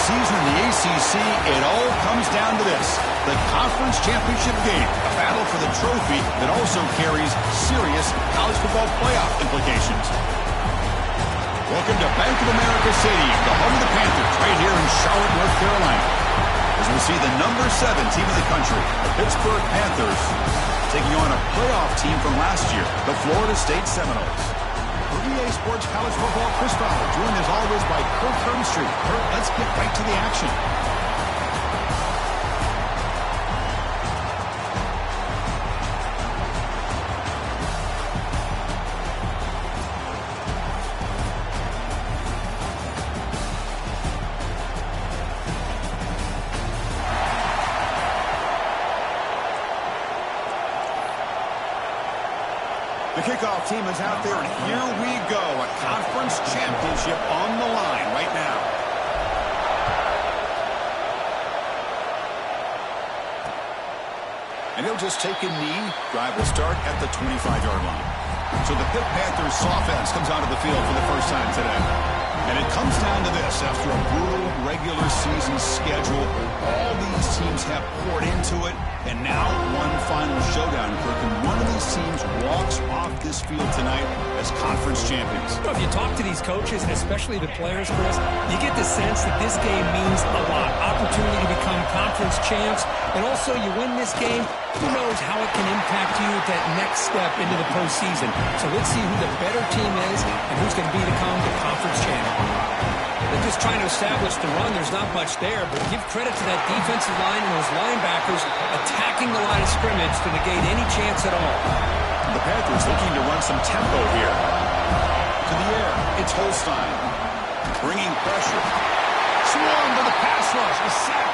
season in the ACC, it all comes down to this: the conference championship game, a battle for the trophy that also carries serious college football playoff implications. Welcome to Bank of America Stadium, the home of the Panthers, right here in Charlotte, North Carolina. As we see the number 7 team in the country, the Pittsburgh Panthers, taking on a playoff team from last year, the Florida State Seminoles. For EA Sports College Football, Chris Fowler, joined as always by Kurt Hermstreet. Kurt, let's get right to the action. The kickoff team is out there, and here we go. A conference championship on the line right now. And he'll just take a knee. Drive will start at the 25-yard line. So the Pitt Panthers offense comes onto the field for the first time today. And it comes down to this. After a brutal regular season schedule, all these teams have poured into it, and now one final showdown, Kirk, and one of these teams walks off this field tonight as conference champions. If you talk to these coaches, especially the players, Chris, you get the sense that this game means a lot. Opportunity to become conference champs, and also you win this game, who knows how it can impact you at that next step into the postseason. So let's see who the better team is and who's going to become the conference champion. They're just trying to establish the run. There's not much there, but give credit to that defensive line and those linebackers attacking the line of scrimmage to negate any chance at all. The Panthers looking to run some tempo here. To the air, it's Holstein. Bringing pressure. Swung to the pass rush. A sack.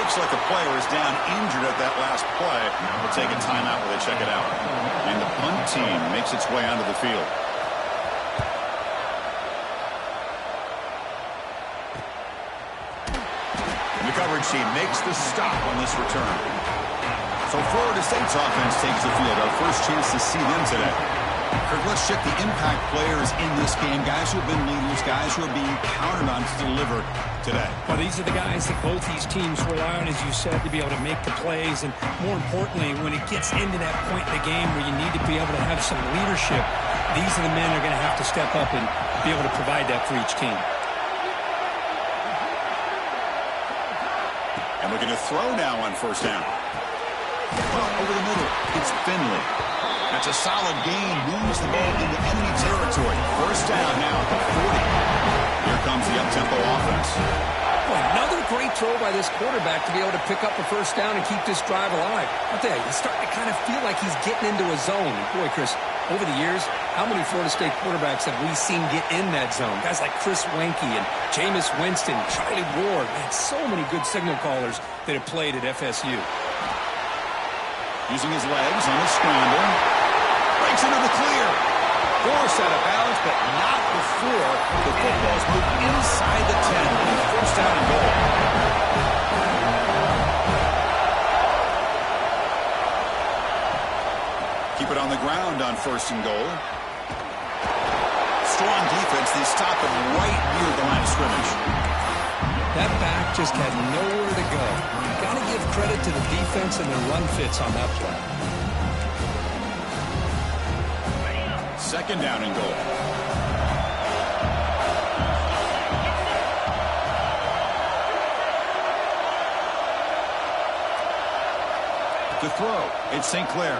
Looks like a player is down injured at that last play. We'll take a timeout while they check it out. And the punt team makes its way onto the field. The coverage team makes the stop on this return. So Florida State's offense takes the field. Our first chance to see them today. Kirk, let's check the impact players in this game. Guys who have been leaders, guys who are being counted on to deliver today. Well, these are the guys that both these teams rely on, as you said, to be able to make the plays. And more importantly, when it gets into that point in the game where you need to be able to have some leadership, these are the men that are going to have to step up and be able to provide that for each team. And looking to throw now on first down. Well, over the middle, it's Finley. That's a solid gain. Moves the ball into enemy territory. First down now at the 40. Here comes the up-tempo offense. Well, another great throw by this quarterback to be able to pick up a first down and keep this drive alive. I'll tell you, he's starting to kind of feel like he's getting into a zone. Boy, Chris, over the years, how many Florida State quarterbacks have we seen get in that zone? Guys like Chris Wenke and Jameis Winston, Charlie Ward. Man, so many good signal callers that have played at FSU. Using his legs on the scramble. Breaks into the clear. Forced out of bounds, but not before the football's moved inside the 10. First down and goal. Keep it on the ground on first and goal. Strong defense. They stop it right near the line of scrimmage. That back just had nowhere to go. Got to give credit to the defense and the run fits on that play. Second down and goal. To throw, it's St. Clair.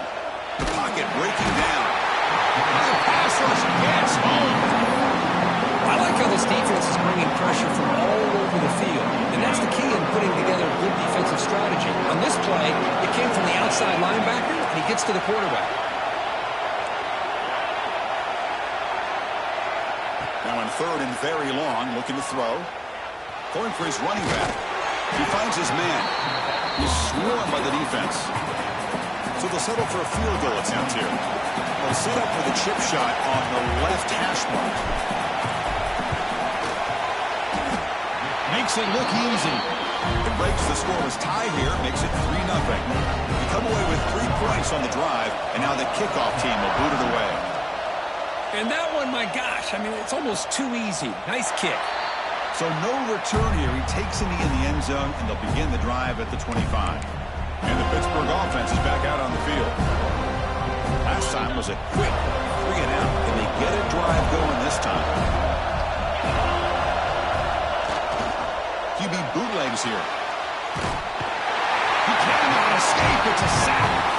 The pocket breaking down. The pass rush gets home. I like how this defense is bringing pressure from all over the field, and that's the key in putting together a good defensive strategy. On this play, it came from the outside linebacker, and he gets to the quarterback. Now on third and very long, looking to throw. Going for his running back. He finds his man. He's swarmed by the defense. So they'll settle for a field goal attempt here. They'll set up with a chip shot on the left hash mark. Makes it look easy. It breaks the scoreless tie here, makes it 3-0. You come away with 3 points on the drive, and now the kickoff team will boot it away. And that one, my gosh, I mean, it's almost too easy. Nice kick. So no return here. He takes it in the end zone, and they'll begin the drive at the 25. And the Pittsburgh offense is back out on the field. Last time was a quick 3 and out, and they get a drive going this time. QB bootlegs here. He cannot escape. It's a sack.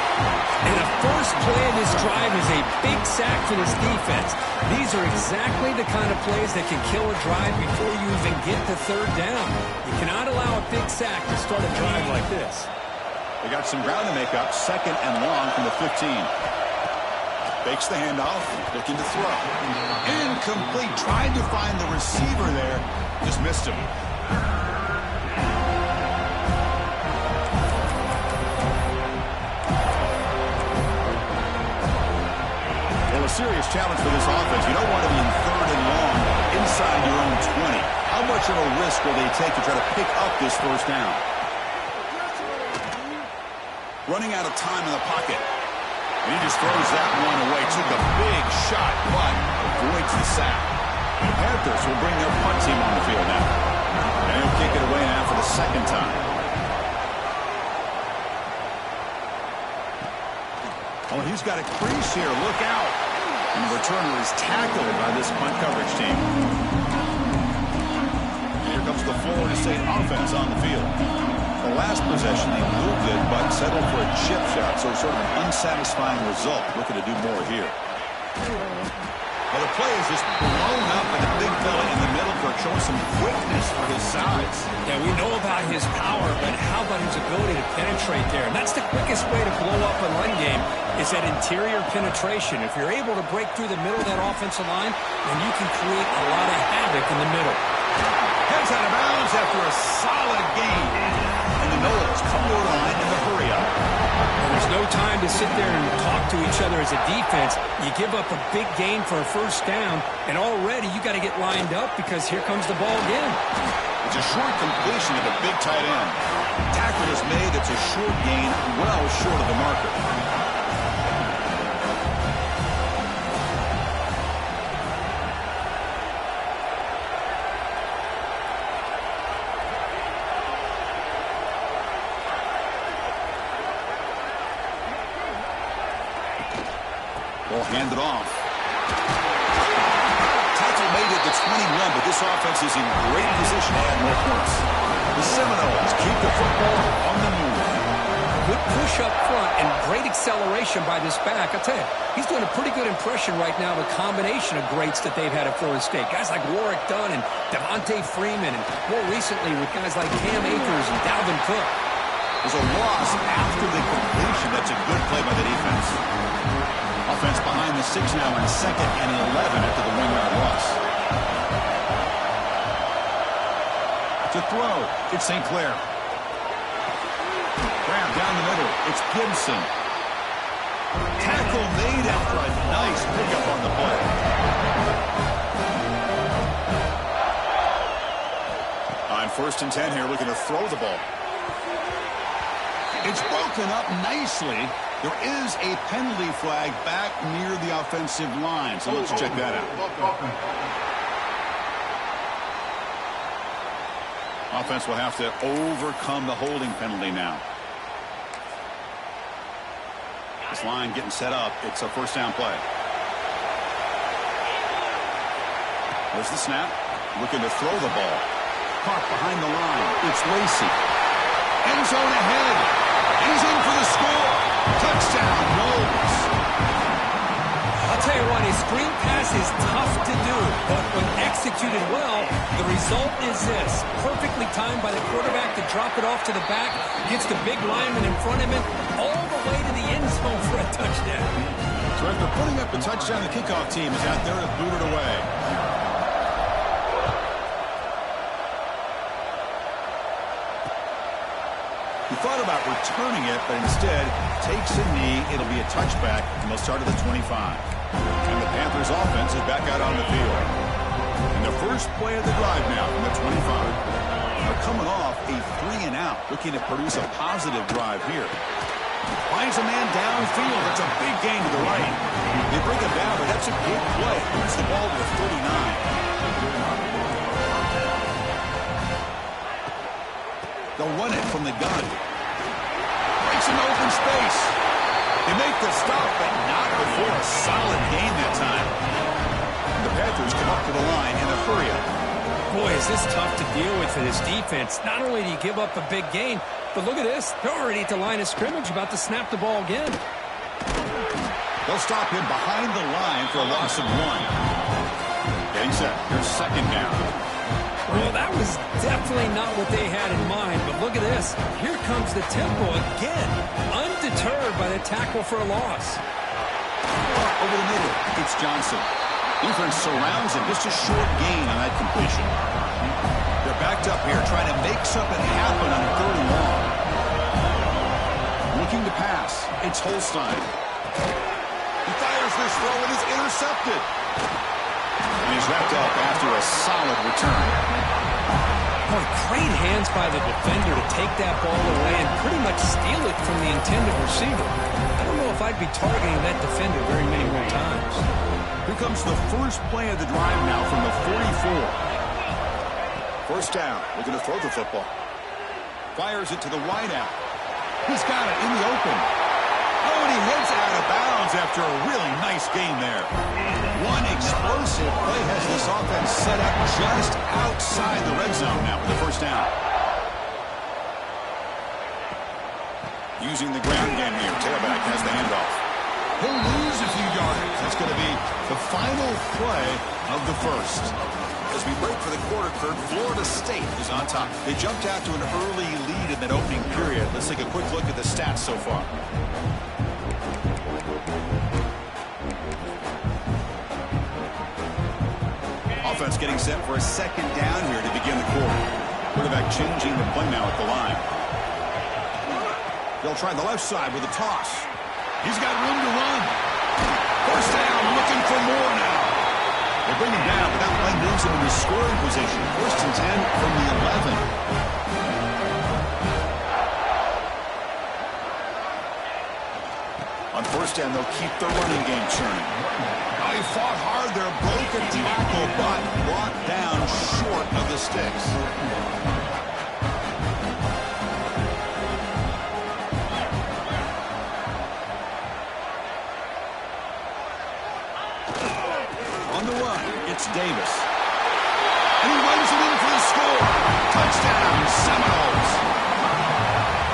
And the first play of this drive is a big sack for this defense. These are exactly the kind of plays that can kill a drive before you even get to third down. You cannot allow a big sack to start a drive like this. They got some ground to make up. 2nd and long from the 15. Fakes the handoff. Looking to throw. Incomplete. Tried to find the receiver there. Just missed him. A serious challenge for this offense. You don't want to be in 3rd and long inside your own 20. How much of a risk will they take to try to pick up this first down? Running out of time in the pocket. And he just throws that one away. Took a big shot, but avoids the sack. The Panthers will bring their punt team on the field now. And he'll kick it away now for the 2nd time. Oh, he's got a crease here. Look out. And the returner is tackled by this punt coverage team. And here comes the Florida State offense on the field. The last possession, they moved it, but settled for a chip shot, so sort of an unsatisfying result. Looking to do more here. Well, the play is just blown up by the big fella in the middle for showing some quickness for his size. Yeah, we know about his power, but how about his ability to penetrate there? And that's the quickest way to blow up a run game, is that interior penetration. If you're able to break through the middle of that offensive line, then you can create a lot of havoc in the middle. Heads out of bounds after a solid gain. And the Noles come to the line in the hurry up. There's no time to sit there and talk to each other as a defense. You give up a big gain for a first down, and already you got to get lined up because here comes the ball again. It's a short completion to the big tight end. Tackle is made. It's a short gain, well short of the marker. Ball handed off. Tackle made it to 21, but this offense is in great position to add more points. The Seminoles keep the football on the move. Good push up front and great acceleration by this back. I'll tell you, he's doing a pretty good impression right now of a combination of greats that they've had at Florida State. Guys like Warwick Dunn and Devontae Freeman, and more recently with guys like Cam Akers and Dalvin Cook. There's a loss after the completion. That's a good play by the defense. Offense behind the 6 now in 2nd and 11 after the 1-yard loss. To throw, it's St. Clair. Grab down the middle, it's Gibson. Tackle made after a nice pickup on the play. On 1st and 10 here, looking to throw the ball. It's broken up nicely. There is a penalty flag back near the offensive line, so let's check that out. Offense will have to overcome the holding penalty now. This line getting set up. It's a first down play. There's the snap. Looking to throw the ball. Caught behind the line. It's Lacey. End zone ahead. He's in for the score. Touchdown, Noles. I'll tell you what, a screen pass is tough to do, but when executed well, the result is this. Perfectly timed by the quarterback to drop it off to the back, gets the big lineman in front of him, all the way to the end zone for a touchdown. So after putting up the touchdown, the kickoff team is out there to boot it away. He thought about returning it, but instead takes a knee. It'll be a touchback, and they'll start at the 25. And the Panthers' offense is back out on the field. And the first play of the drive now from the 25. They're coming off a 3 and out, looking to produce a positive drive here. Finds a man downfield. That's a big gain to the right. They bring him down, but that's a good play. Moves the ball to the 39. They'll run it from the gun. Breaks an open space. They make the stop, but not before a solid gain that time. The Panthers come up to the line in a hurry-up. Boy, is this tough to deal with for this defense. Not only do you give up a big gain, but look at this. They're already at the line of scrimmage, about to snap the ball again. They'll stop him behind the line for a loss of 1. Getting set. Here's second down. Well, that was definitely not what they had in mind, but look at this. Here comes the tempo again, undeterred by the tackle for a loss. Over the middle, it's Johnson. Defense surrounds him. Just a short gain on that completion. They're backed up here, trying to make something happen on a 3rd and long. Looking to pass. It's Holstein. He fires this throw and is intercepted. And he's wrapped up after a solid return. Boy, great hands by the defender to take that ball away and pretty much steal it from the intended receiver. I don't know if I'd be targeting that defender very many more times. Here comes the first play of the drive now from the 44. First down, looking to throw the football. Fires it to the wideout. He's got it in the open. Oh, and he heads out of bounds after a really nice game there. One explosive play has this offense set up just outside the red zone now with the first down. Using the ground game here. Tailback has the handoff. He'll lose a few yards. That's going to be the final play of the first. As we break for the quarter, Kurt, Florida State is on top. They jumped out to an early lead in that opening period. Let's take a quick look at the stats so far. Offense getting set for a second down here to begin the quarter. Quarterback changing the play now at the line. They'll try the left side with a toss. He's got room to run. First down, looking for more now. They bring him down, but that play moves him into scoring position. First and 10 from the 11. On first down, they'll keep the running game churning. Oh, he fought hard there, broke a tackle, but brought down short of the sticks. On the run, it's Davis. And he runs it in for the score. Touchdown, Seminoles.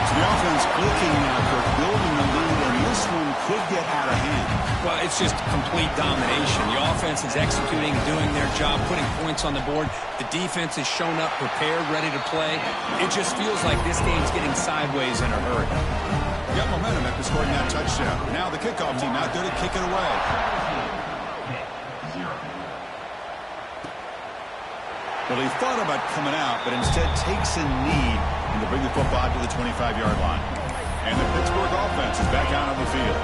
So the offense clicking now for building the lead, and this one could get out of hand. Well, it's just complete domination. The offense is executing, doing their job, putting points on the board. The defense has shown up, prepared, ready to play. It just feels like this game's getting sideways in a hurry. Got momentum after scoring that touchdown. Now the kickoff team out there to kick it away. Well, he thought about coming out, but instead takes a knee and to bring the football to the 25-yard line. And the Pittsburgh offense is back out on the field.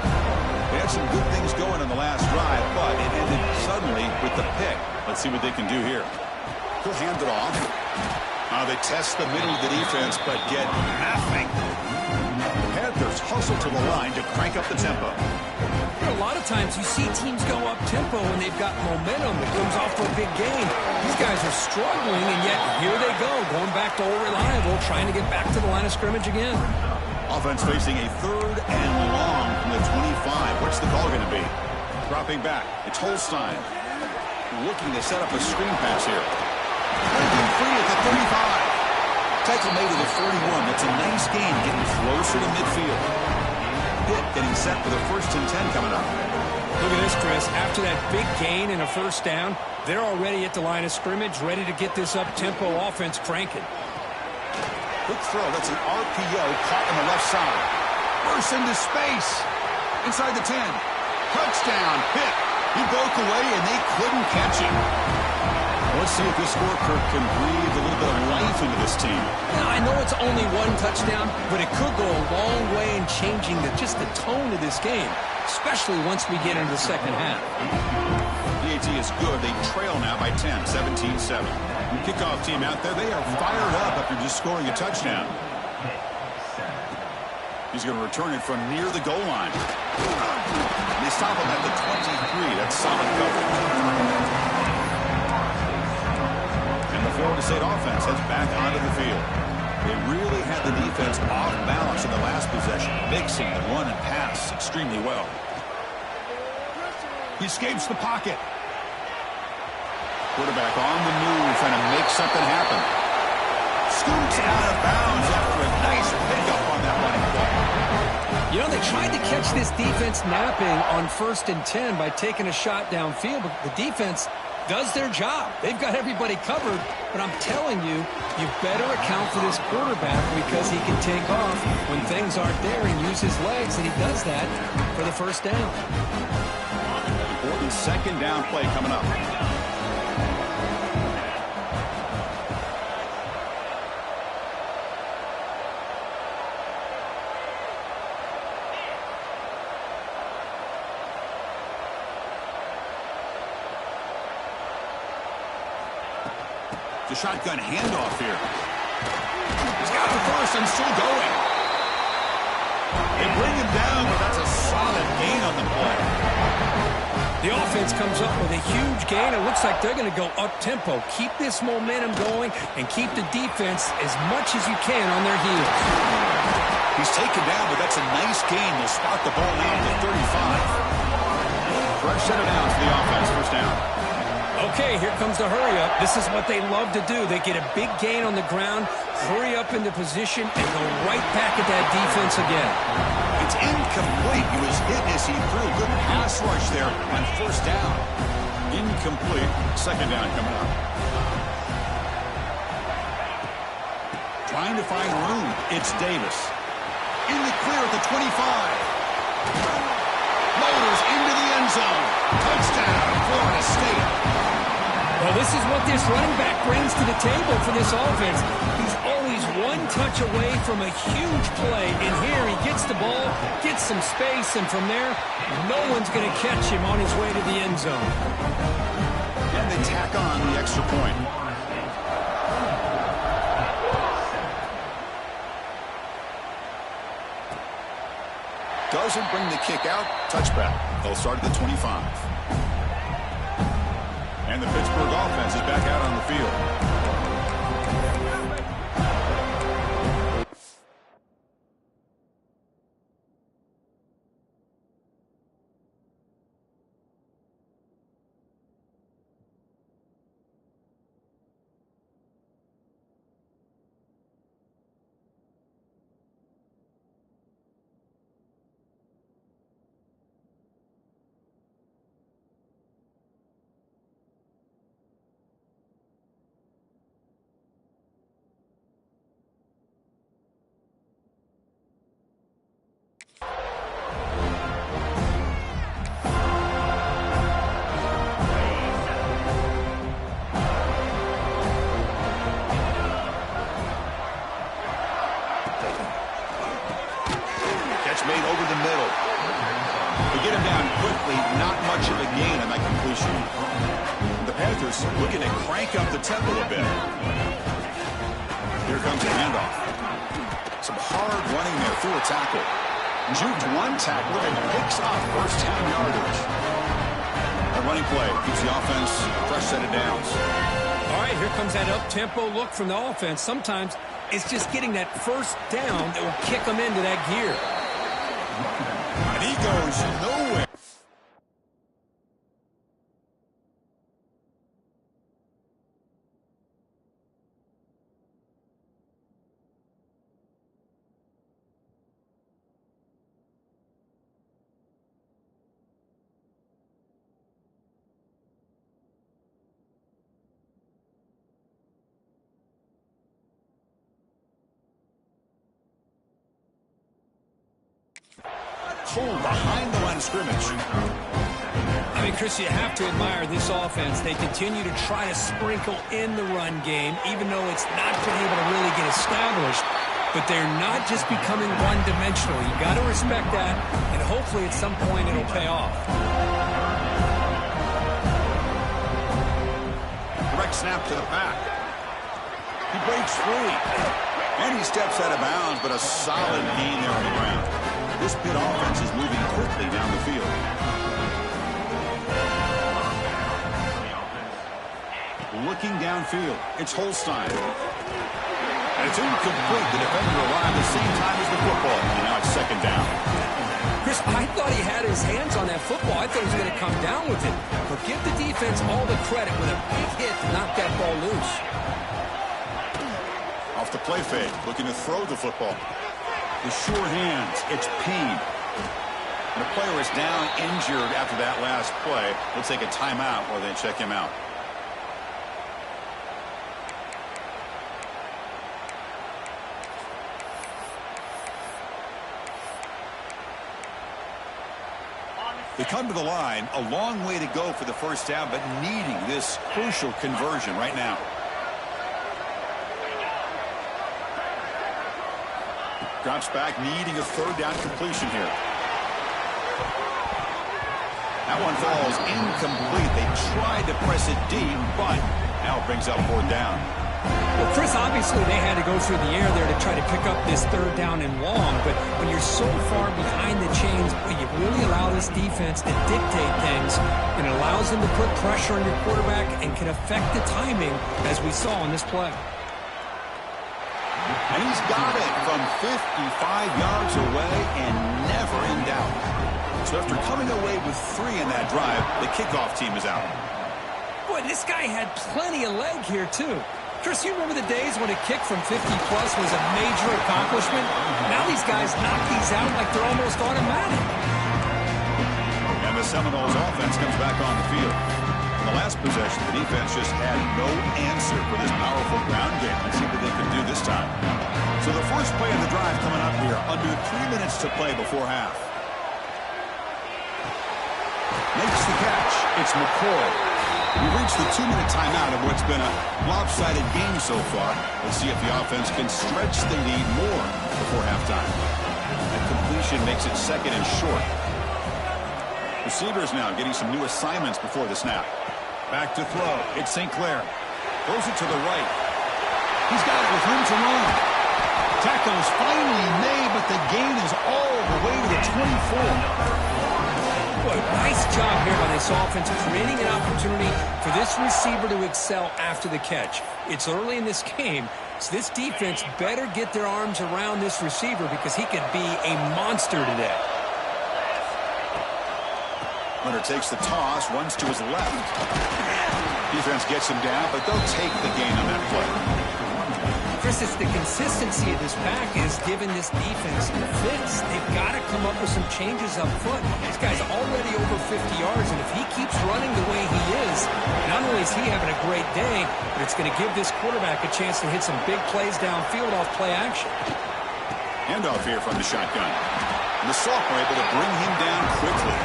They had some good things going on the last drive, but it ended suddenly with the pick. Let's see what they can do here. He'll hand it off. They test the middle of the defense, but get nothing. The Panthers hustle to the line to crank up the tempo. A lot of times you see teams go up tempo when they've got momentum that comes off for a big game. These guys are struggling, and yet here they go, going back to old reliable, trying to get back to the line of scrimmage again. Offense facing a 3rd and long from the 25. What's the call going to be? Dropping back. It's Holstein. Looking to set up a screen pass here. Breaking free at the 35. Tackle made to the 41. That's a nice gain, getting closer to midfield. Pitt getting set for the 1st and 10 coming up. Look at this, Chris. After that big gain and a first down, they're already at the line of scrimmage, ready to get this up-tempo offense cranking. Quick throw. That's an RPO caught on the left side. Bursts into space. Inside the 10. Touchdown, Pitt. He broke away, and they couldn't catch him. Let's see if this scorecard can breathe a little bit of life into this team. Now, I know it's only one touchdown, but it could go a long way in changing just the tone of this game, especially once we get into the second half. PAT is good. They trail now by 10, 17-7. Kickoff team out there. They are fired up after just scoring a touchdown. He's going to return it from near the goal line. They stop him at the 23. That's solid coverage. And the Florida State offense heads back onto the field. They really had the defense off balance in the last possession, mixing the run and pass extremely well. He escapes the pocket. Quarterback on the move, trying to make something happen. Scoots out of bounds after a nice pickup on that running play. You know, they tried to catch this defense napping on 1st and 10 by taking a shot downfield, but the defense does their job. They've got everybody covered, but I'm telling you, you better account for this quarterback because he can take off when things aren't there and use his legs, and he does that for the first down. Important 2nd down play coming up. The shotgun handoff here. He's got the first and still going. They bring him down, but that's a solid gain on the play. The offense comes up with a huge gain. It looks like they're going to go up-tempo. Keep this momentum going and keep the defense as much as you can on their heels. He's taken down, but that's a nice gain. They'll spot the ball now to 35. Fresh set of downs for the offense, 1st down. Okay, here comes the hurry-up. This is what they love to do. They get a big gain on the ground, hurry up into position, and go right back at that defense again. It's incomplete. He was hit as he threw. Good pass rush there on 1st down. Incomplete. 2nd down coming up. Trying to find room. It's Davis. In the clear at the 25. Motors into the end zone. Touchdown, Florida State. Well, this is what this running back brings to the table for this offense. He's always one touch away from a huge play. And here he gets the ball, gets some space, and from there, no one's going to catch him on his way to the end zone. And they tack on the extra point. Doesn't bring the kick out. Touchback. They'll start at the 25. And the Pittsburgh offense is back out on the field. Made over the middle. They get him down quickly. Not much of a gain on that completion. The Panthers looking to crank up the tempo a bit. Here comes a handoff. Some hard running there through a tackle. Juked one tackle and picks up 1st down yardage. A running play keeps the offense fresh set of downs. All right, here comes that up-tempo look from the offense. Sometimes it's just getting that 1st down that will kick them into that gear. And he goes nowhere. Pulled behind the line of scrimmage. I mean, Chris, you have to admire this offense. They continue to try to sprinkle in the run game, even though it's not been able to really get established. But they're not just becoming one-dimensional. You got to respect that, and hopefully at some point it'll pay off. Direct snap to the back. He breaks free. And he steps out of bounds, but a solid gain there on the ground. This Pitt offense is moving quickly down the field. Looking downfield, it's Holstein. And It's incomplete. The defender arrived at the same time as the football. And now it's second down. Chris, I thought he had his hands on that football. I thought he was going to come down with it. But give the defense all the credit with a big hit to knock that ball loose. Off the play fake, looking to throw the football. The sure hands, it's Payne. The player is down injured after that last play. We'll take a timeout while they check him out. They come to the line, a long way to go for the first down, but needing this crucial conversion right now. Drops back, needing a third down completion here. That one falls incomplete. They tried to press it deep, but now it brings up fourth down. Well, Chris, obviously they had to go through the air there to try to pick up this third down and long, but when you're so far behind the chains, you really allow this defense to dictate things, and it allows them to put pressure on your quarterback and can affect the timing, as we saw in this play. And he's got it from 55 yards away and never in doubt. So after coming away with 3 in that drive, the kickoff team is out. Boy, this guy had plenty of leg here, too. Chris, you remember the days when a kick from 50-plus was a major accomplishment? Now these guys knock these out like they're almost automatic. And the Seminoles offense comes back on the field. In the last possession, the defense just had no answer for this powerful ground game. Let's see what they can do this time. So the first play of the drive coming up here, under 3 minutes to play before half. Makes the catch. It's McCoy. We've reached the 2-minute timeout of what's been a lopsided game so far. Let's see if the offense can stretch the lead more before halftime. That completion makes it second and short. Receivers now getting some new assignments before the snap. Back to throw. It's St. Clair. Throws it to the right. He's got it with room to run. Tackle is finally made, but the gain is all the way to the 24. Boy, nice job here by this offense, creating an opportunity for this receiver to excel after the catch. It's early in this game, so this defense better get their arms around this receiver because he could be a monster today. Hunter takes the toss, runs to his left. Defense gets him down, but they'll take the gain on that play. Chris, it's the consistency of this pack is giving this defense fits. They've got to come up with some changes up front. This guy's already over 50 yards, and if he keeps running the way he is, not only is he having a great day, but it's going to give this quarterback a chance to hit some big plays downfield off play action. Handoff here from the shotgun. And the sophomore able to bring him down quickly.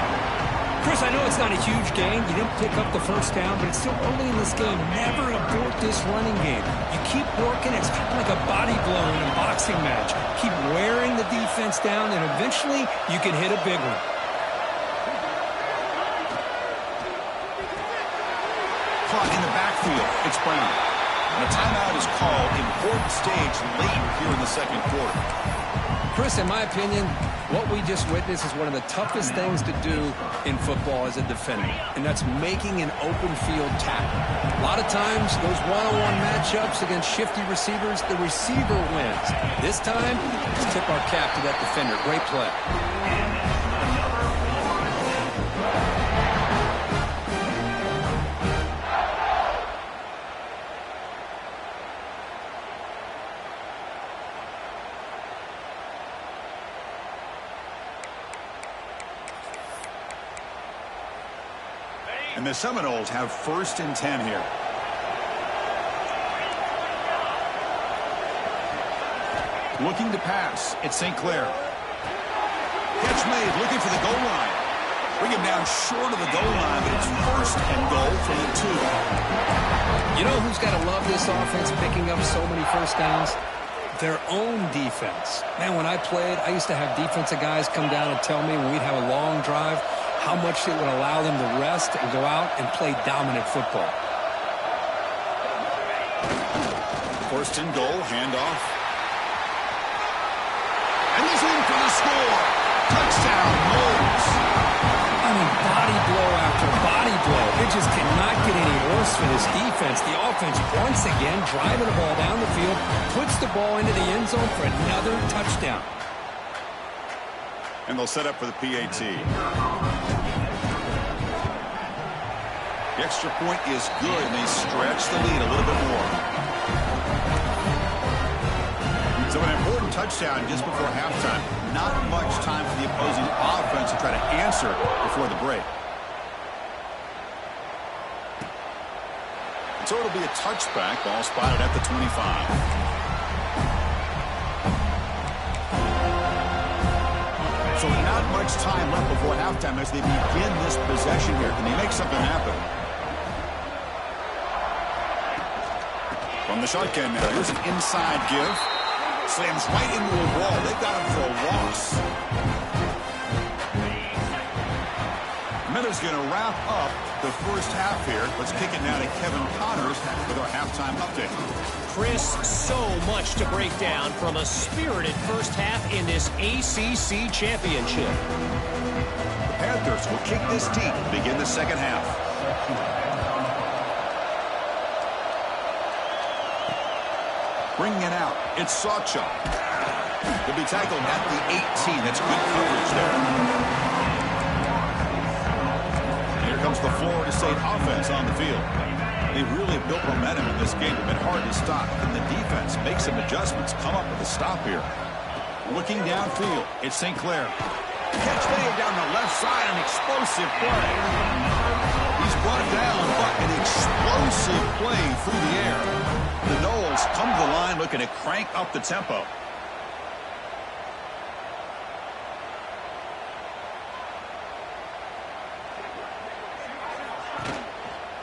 Chris, I know it's not a huge gain. You didn't pick up the first down, but it's still early in this game. Never abort this running game. You keep working. It's kind of like a body blow in a boxing match. Keep wearing the defense down, and eventually you can hit a big one. Caught in the backfield. It's Brown. And a timeout is called. Important stage late here in the second quarter. Chris, in my opinion, what we just witnessed is one of the toughest things to do in football as a defender, and that's making an open field tackle. A lot of times, those one-on-one matchups against shifty receivers, the receiver wins. This time, let's tip our cap to that defender. Great play. And the Seminoles have 1st and 10 here. Looking to pass. It's St. Clair. Catch made. Looking for the goal line. Bring him down short of the goal line, but it's 1st and goal from the 2. You know who's got to love this offense picking up so many first downs? Their own defense. Man, when I played, I used to have defensive guys come down and tell me when we'd have a long drive how much it would allow them to rest and go out and play dominant football. 1st and goal, handoff. And he's in for the score. Touchdown, Moles. I mean, body blow after body blow. It just cannot get any worse for this defense. The offense, once again, driving the ball down the field, puts the ball into the end zone for another touchdown. And they'll set up for the PAT. The extra point is good, and they stretch the lead a little bit more. So an important touchdown just before halftime. Not much time for the opposing offense to try to answer before the break. So it'll be a touchback. Ball spotted at the 25. So not much time left before halftime as they begin this possession here. Can they make something happen? From the shotgun now, here's an inside give. Slams right into a wall. They've got him for a loss. Miller's going to wrap up the first half here. Let's kick it now to Kevin Connors with our halftime update. Chris, so much to break down from a spirited first half in this ACC championship. The Panthers will kick this deep to begin the second half. Bringing it out, it's Sawchuk. He'll be tackled at the 18. That's good coverage there. Here comes the Florida State offense on the field. They've really built momentum in this game. It's been hard to stop. And the defense makes some adjustments, come up with a stop here. Looking downfield, it's St. Clair. Catch made down the left side, an explosive play. He's brought down, but an explosive play through the air. The Noles come to the line looking to crank up the tempo.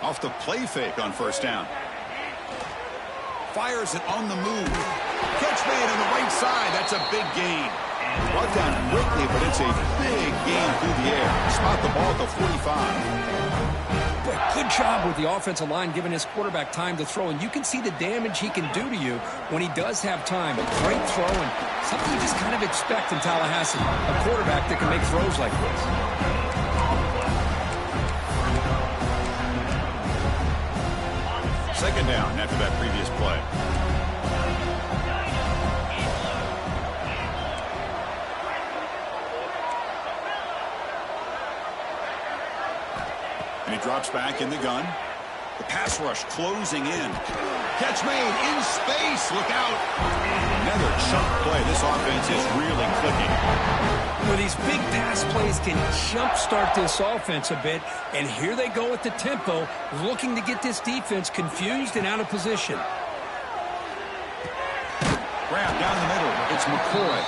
Off the play fake on first down. Fires it on the move. Catch made on the right side. That's a big gain. Brought down quickly, but it's a big gain through the air. Spot the ball at the 45. But good job with the offensive line giving his quarterback time to throw. And you can see the damage he can do to you when he does have time. A great throw and something you just kind of expect in Tallahassee. A quarterback that can make throws like this. Second down after that previous play. And he drops back in the gun. The pass rush closing in. Catch made in space. Look out. Another chunk play. This offense is really clicking. Well, these big pass plays can jumpstart this offense a bit. And here they go at the tempo, looking to get this defense confused and out of position. Grab down the middle. It's McCoy.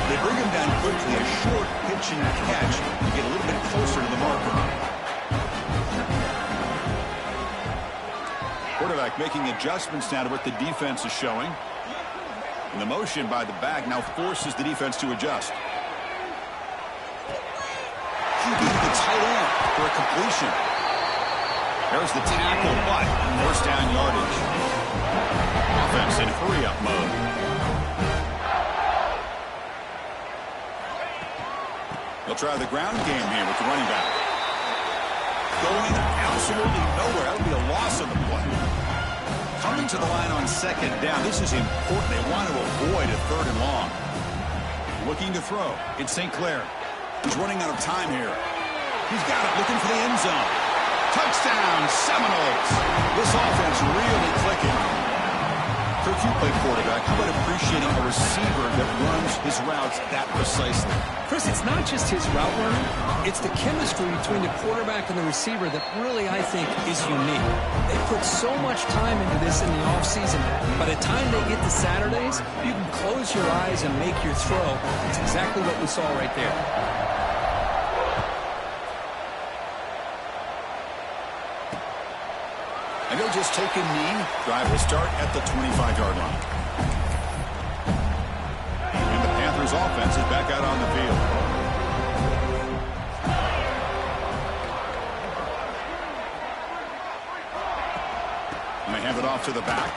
They bring him down quickly. A short pitch and catch to get a little bit closer to the marker. Quarterback making adjustments now to what the defense is showing. And the motion by the back now forces the defense to adjust. QB to the tight end for a completion. There's the tackle, but first down yardage. Offense in hurry-up mode. They'll try the ground game here with the running back. Going absolutely nowhere. That would be a loss on the play. Coming to the line on second down. This is important. They want to avoid a third and long. Looking to throw. It's St. Clair. He's running out of time here. He's got it. Looking for the end zone. Touchdown, Seminoles. This offense really clicking. Kirk, you play quarterback. How about appreciating a receiver that runs his routes that precisely? Chris, it's not just his route running. It's the chemistry between the quarterback and the receiver that really, I think, is unique. They put so much time into this in the offseason. By the time they get to Saturdays, you can close your eyes and make your throw. It's exactly what we saw right there. And he'll just take a knee. Drive will start at the 25-yard line. And the Panthers offense is back out on the field. And they hand it off to the back.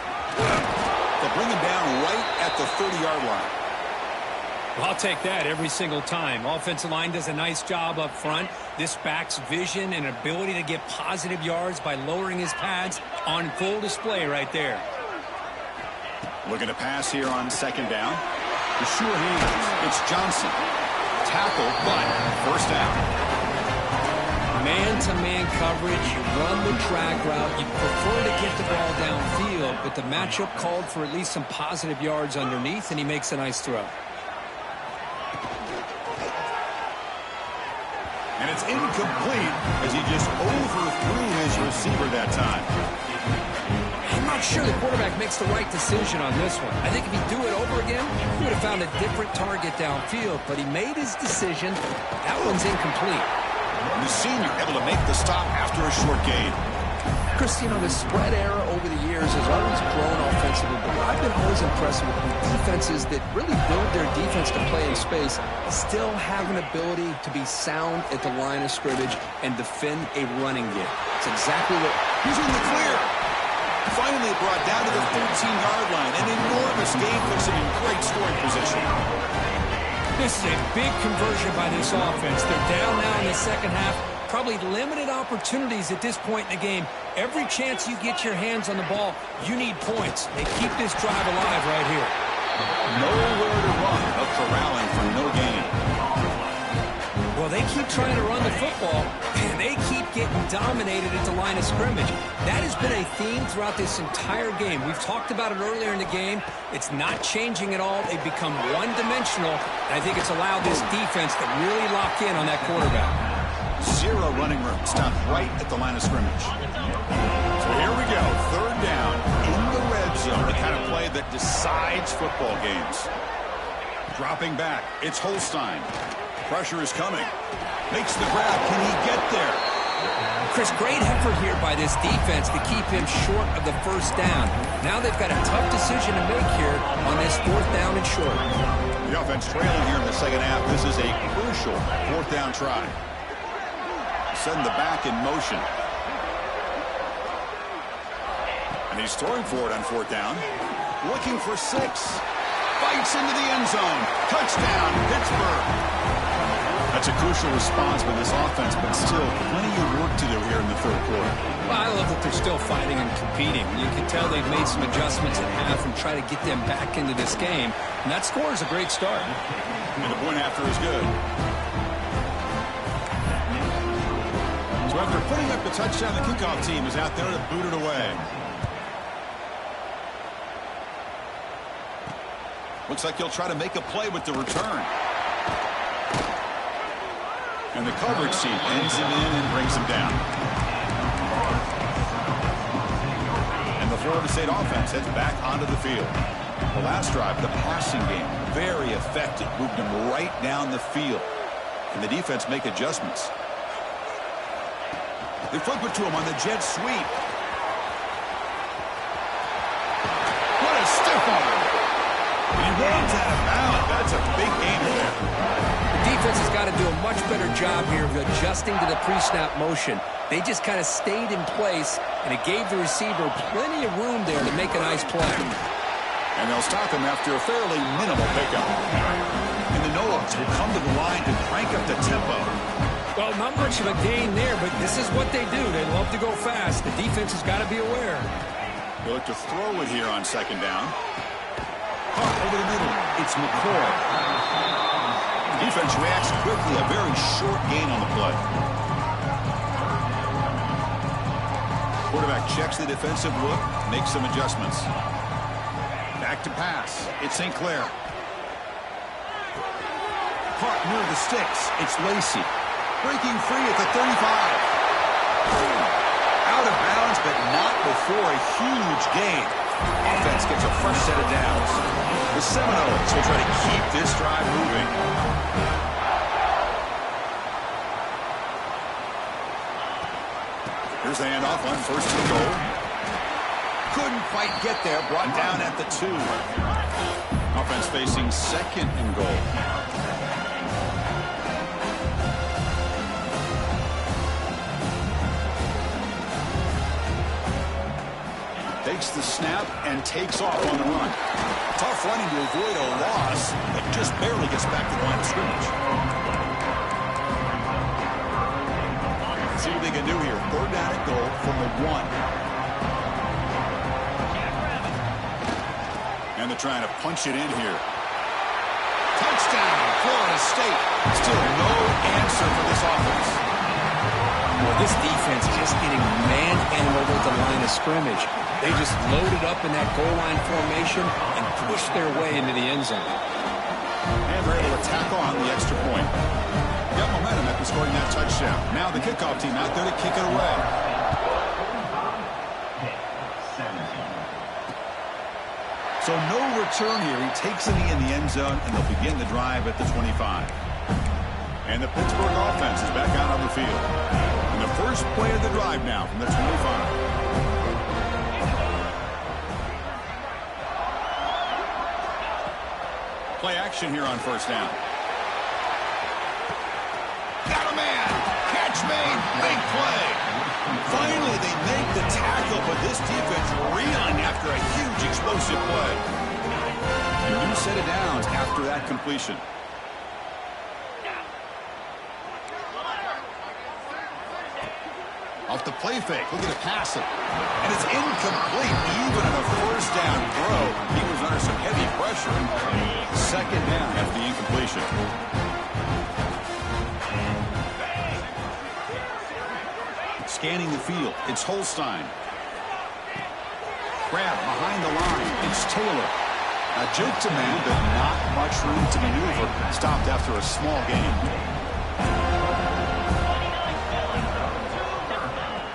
They'll bring him down right at the 30-yard line. Well, I'll take that every single time. Offensive line does a nice job up front. This back's vision and ability to get positive yards by lowering his pads on full display right there. Looking to pass here on second down. The sure hands. It's Johnson. Tackle, but first down. Man-to-man coverage, you run the drag route, you prefer to get the ball downfield, but the matchup called for at least some positive yards underneath, and he makes a nice throw. And it's incomplete as he just overthrew his receiver that time. I'm not sure the quarterback makes the right decision on this one. I think if he'd do it over again, he would have found a different target downfield, but he made his decision. That one's incomplete. And the senior able to make the stop after a short gain. Chris, you know, the spread era over the years has always grown offensively, but what I've been always impressed with defenses that really build their defense to play in space still have an ability to be sound at the line of scrimmage and defend a running game. It's exactly what... He's in the clear. Finally brought down to the 13-yard line. An enormous gain puts him in great scoring position. This is a big conversion by this offense. They're down now in the second half. Probably limited opportunities at this point in the game. Every chance you get your hands on the ball, you need points. They keep this drive alive right here. Nowhere to run, but corralling for no gain. Well, they keep trying to run the football, and they keep getting dominated at the line of scrimmage. That has been a theme throughout this entire game. We've talked about it earlier in the game. It's not changing at all. They've become one-dimensional, and I think it's allowed this defense to really lock in on that quarterback. Zero running room. Stopped right at the line of scrimmage. So here we go. Third down in the red zone. The kind of play that decides football games. Dropping back. It's Holstein. Pressure is coming. Makes the grab. Can he get there? Chris, great effort here by this defense to keep him short of the first down. Now they've got a tough decision to make here on this fourth down and short. The offense trailing here in the second half. This is a crucial fourth down try. Send the back in motion. And he's throwing for it on fourth down. Looking for 6. Bites into the end zone. Touchdown, Pittsburgh. That's a crucial response by this offense, but still plenty of work to do here in the third quarter. Well, I love that they're still fighting and competing. You can tell they've made some adjustments at half and try to get them back into this game. And that score is a great start. And the point after is good. So after putting up the touchdown, the kickoff team is out there to boot it away. Looks like he'll try to make a play with the return. And the coverage team ends him in and brings him down. And the Florida State offense heads back onto the field. The last drive, the passing game, very effective. Moved him right down the field. And the defense make adjustments. They flip it to him on the jet sweep. What a stiff arm. He runs out of bounds. That's a big gain there. The defense has got to do a much better job here of adjusting to the pre-snap motion. They just kind of stayed in place, and it gave the receiver plenty of room there to make a nice play. And they'll stop him after a fairly minimal pickup. And the Noles will come to the line to crank up the tempo. Well, not much of a gain there, but this is what they do. They love to go fast. The defense has got to be aware. They look to throw it here on second down. Caught over the middle. It's McCoy. The defense reacts quickly. A very short gain on the play. Quarterback checks the defensive look, makes some adjustments. Back to pass. It's St. Clair. Caught near the sticks. It's Lacey. Breaking free at the 35. Out of bounds, but not before a huge gain. Offense gets a fresh set of downs. The Seminoles will try to keep this drive moving. Here's the handoff on first and goal. Couldn't quite get there. Brought down at the 2. Offense facing second and goal. Takes the snap and takes off on the run. Tough running to avoid a loss. pass, but just barely gets back to the line of scrimmage. See what they can do here. 3rd down and goal from the 1. And they're trying to punch it in here. Touchdown, Florida State. Still no answer for this offense. Well, this defense just getting manhandled at the line of scrimmage. They just loaded up in that goal line formation and pushed their way into the end zone. And they're able to tack on the extra point. Got momentum after scoring that touchdown. Now the kickoff team out there to kick it away. So no return here. He takes it in the end zone, and they'll begin the drive at the 25. And the Pittsburgh offense is back out on the field. And the first play of the drive now from the 25. Play action here on 1st down. Got a man. Catch made. Big play. Finally, they make the tackle, but this defense reeling after a huge explosive play. A new set of downs after that completion. Off the play fake. Look at it pass it. And it's incomplete. Even on a 1st down throw, he was under some heavy pressure. 2nd down after the incompletion. Scanning the field. It's Holstein. Grab behind the line. It's Taylor. A juke to man, but not much room to maneuver. Stopped after a small gain.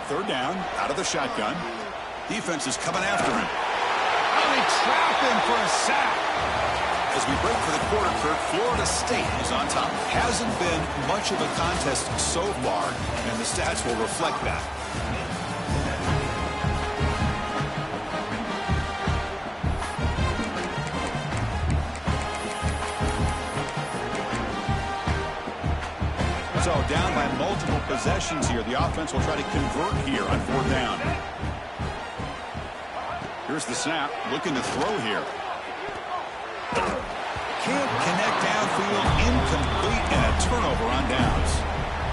3rd down, out of the shotgun. Defense is coming after him. And they trap him for a sack. As we break for the quarter, Kirk, Florida State is on top. Hasn't been much of a contest so far, and the stats will reflect that. So down by multiple possessions here. The offense will try to convert here on 4th down. Here's the snap. Looking to throw here. Can't connect downfield. Incomplete and a turnover on downs.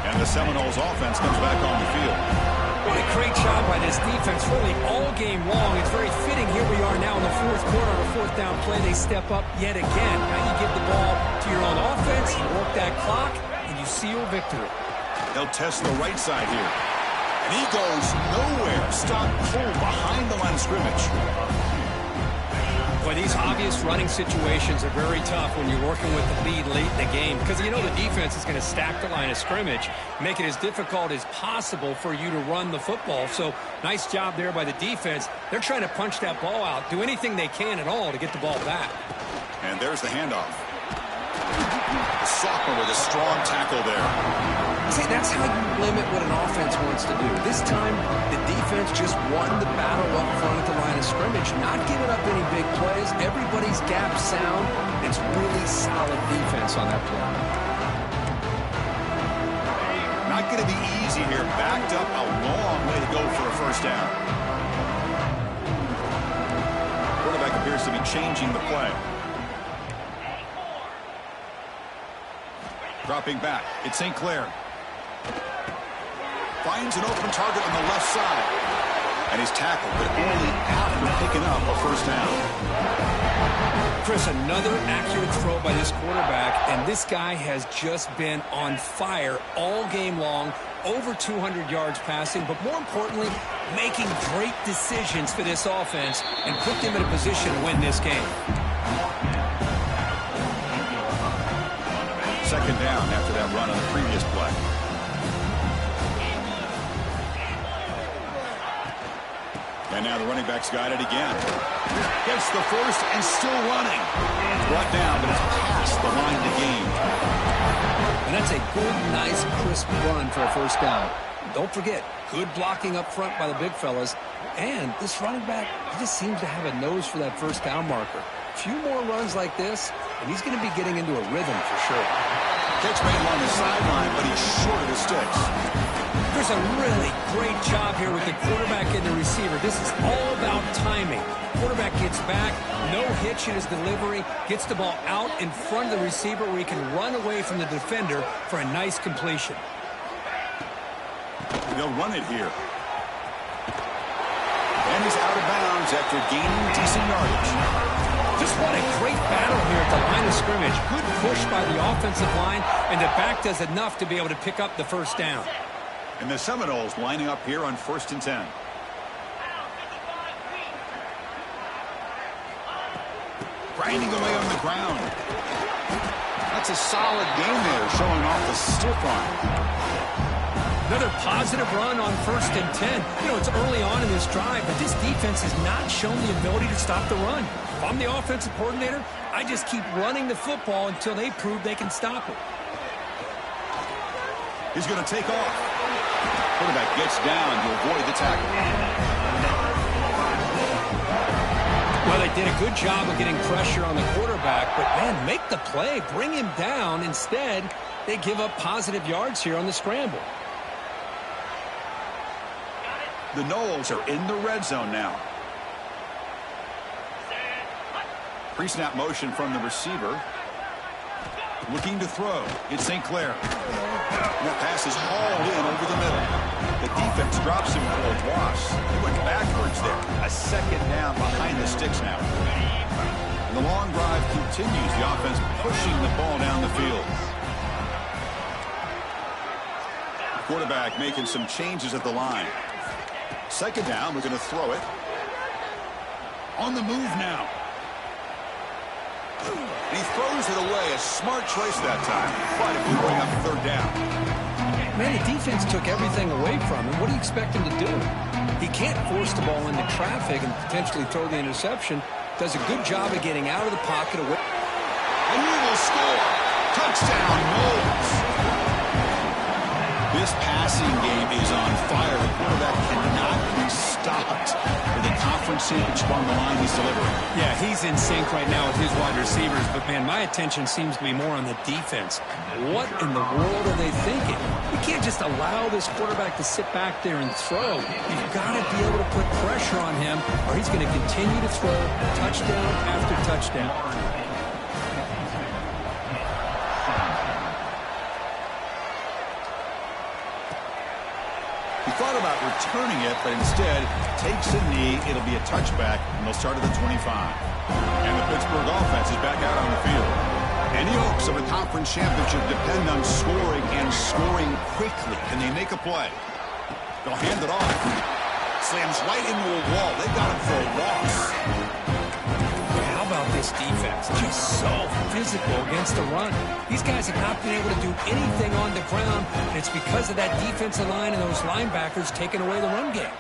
And the Seminoles offense comes back on the field. What a great job by this defense really all game long. It's very fitting. Here we are now in the 4th quarter. On a 4th down play, they step up yet again. Now you give the ball to your own offense, you work that clock, and you seal victory. They'll test the right side here. And he goes nowhere. Stopped cold behind the line of scrimmage. Boy, these obvious running situations are very tough when you're working with the lead late in the game because you know the defense is going to stack the line of scrimmage, make it as difficult as possible for you to run the football. So nice job there by the defense. They're trying to punch that ball out, do anything they can at all to get the ball back. And there's the handoff. The sophomore with a strong tackle there. See, that's how you limit what an offense wants to do. This time, the defense just won the battle up front at the line of scrimmage, not giving up any big plays. Everybody's gap sound. It's really solid defense on that play. Not going to be easy here. Backed up a long way to go for a 1st down. Quarterback appears to be changing the play. Dropping back. It's St. Clair. Finds an open target on the left side. And he's tackled, but only after picking up a 1st down. Chris, another accurate throw by this quarterback, and this guy has just been on fire all game long, over 200 yards passing, but more importantly, making great decisions for this offense and put them in a position to win this game. 2nd down after that run on the previous play. And now the running back's got it again. Gets the 1st and still running. Brought down, but it's past the line to gain. And that's a good, nice, crisp run for a 1st down. Don't forget, good blocking up front by the big fellas. And this running back, he just seems to have a nose for that 1st down marker. A few more runs like this, and he's going to be getting into a rhythm for sure. Catch made along the sideline, but he's short of his sticks. There's a really great job here with the quarterback and the receiver. This is all about timing. Quarterback gets back, no hitch in his delivery, gets the ball out in front of the receiver where he can run away from the defender for a nice completion. They'll run it here. And he's out of bounds after gaining decent yardage. Just what a great battle here at the line of scrimmage. Good push by the offensive line, and the back does enough to be able to pick up the first down. And the Seminoles lining up here on 1st and 10. Grinding away on the ground. That's a solid game there, showing off the stiff arm. Another positive run on 1st and 10. You know, it's early on in this drive, but this defense has not shown the ability to stop the run. If I'm the offensive coordinator, I just keep running the football until they prove they can stop it. He's going to take off. Quarterback gets down to avoid the tackle. Well, they did a good job of getting pressure on the quarterback, but, man, make the play. Bring him down. Instead, they give up positive yards here on the scramble. The Noles are in the red zone now. Pre-snap motion from the receiver. Looking to throw. It's St. Clair. And that pass is hauled in over the middle. The defense drops him for a loss. He went backwards there. A second down behind the sticks now. And the long drive continues. The offense pushing the ball down the field. Quarterback making some changes at the line. Second down, we're going to throw it. On the move now. And he throws it away. A smart choice that time. But it will bring up 3rd down. Man, the defense took everything away from him. What do you expect him to do? He can't force the ball into traffic and potentially throw the interception. Does a good job of getting out of the pocket. And he will score. Touchdown, Noles. This passing game is on fire. The quarterback cannot be stopped. With a conference championship on the line, he's delivering. Yeah, he's in sync right now with his wide receivers, but, man, my attention seems to be more on the defense. What in the world are they thinking? You can't just allow this quarterback to sit back there and throw. You've got to be able to put pressure on him, or he's going to continue to throw touchdown after touchdown. He thought about returning it, but instead takes a knee. It'll be a touchback, and they'll start at the 25. And the Pittsburgh offense is back out on the field. Any hopes of a conference championship depend on scoring and scoring quickly. Can they make a play? They'll hand it off. Slams right into a wall. They got him for a loss. How about this defense? Just so physical against the run. These guys have not been able to do anything on the ground, and it's because of that defensive line and those linebackers taking away the run game.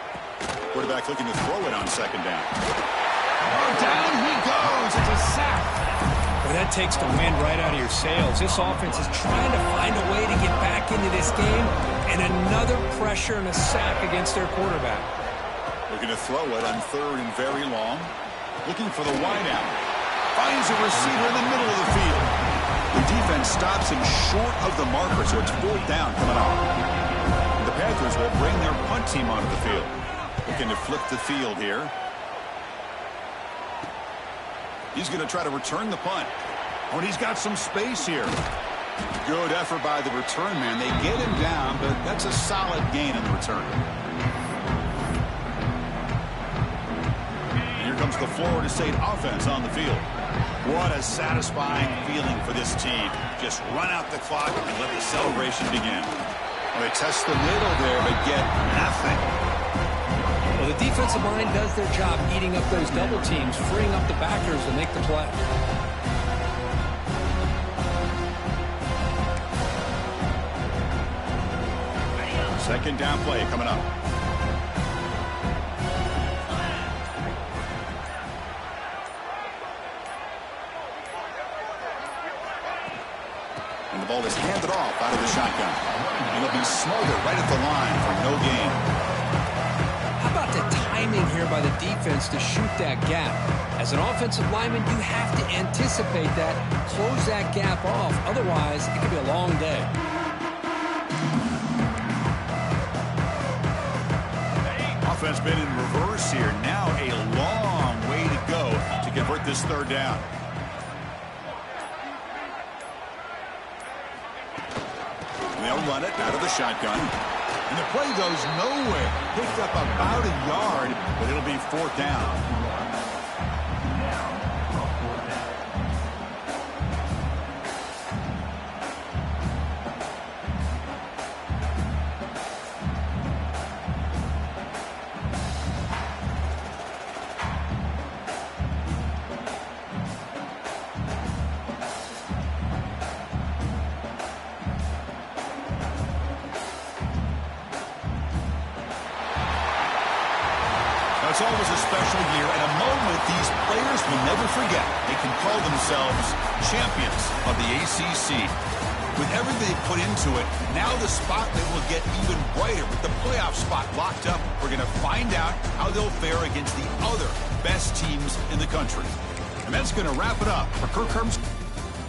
Quarterback looking to throw it on 2nd down. Oh, down he goes. It's a sack. Well, that takes the wind right out of your sails. This offense is trying to find a way to get back into this game, and another pressure and a sack against their quarterback. Looking to throw it on 3rd and very long. Looking for the wideout. Finds a receiver in the middle of the field. The defense stops him short of the marker, so it's 4th down coming up. The Panthers will bring their punt team onto the field. Looking to flip the field here. He's going to try to return the punt. Oh, and he's got some space here. Good effort by the return man. They get him down, but that's a solid gain in the return. Here comes the Florida State offense on the field. What a satisfying feeling for this team. Just run out the clock and let the celebration begin. Well, they test the middle there, but get nothing. Well, the defensive line does their job eating up those double teams, freeing up the backers to make the play. Second down play coming up. And the ball is handed off out of the shotgun. And it'll be smothered right at the line for no gain. How about the timing here by the defense to shoot that gap? As an offensive lineman, you have to anticipate that, close that gap off. Otherwise, it could be a long day. offense been in reverse here. Now a long way to go to convert this third down. They'll run it out of the shotgun. And the play goes nowhere. Picked up about a yard, but it'll be fourth down. It's always a special year and a moment these players will never forget. They can call themselves champions of the ACC. With everything they put into it, now the spotlight will get even brighter. With the playoff spot locked up, we're going to find out how they'll fare against the other best teams in the country. And that's going to wrap it up for Kirk Herbst.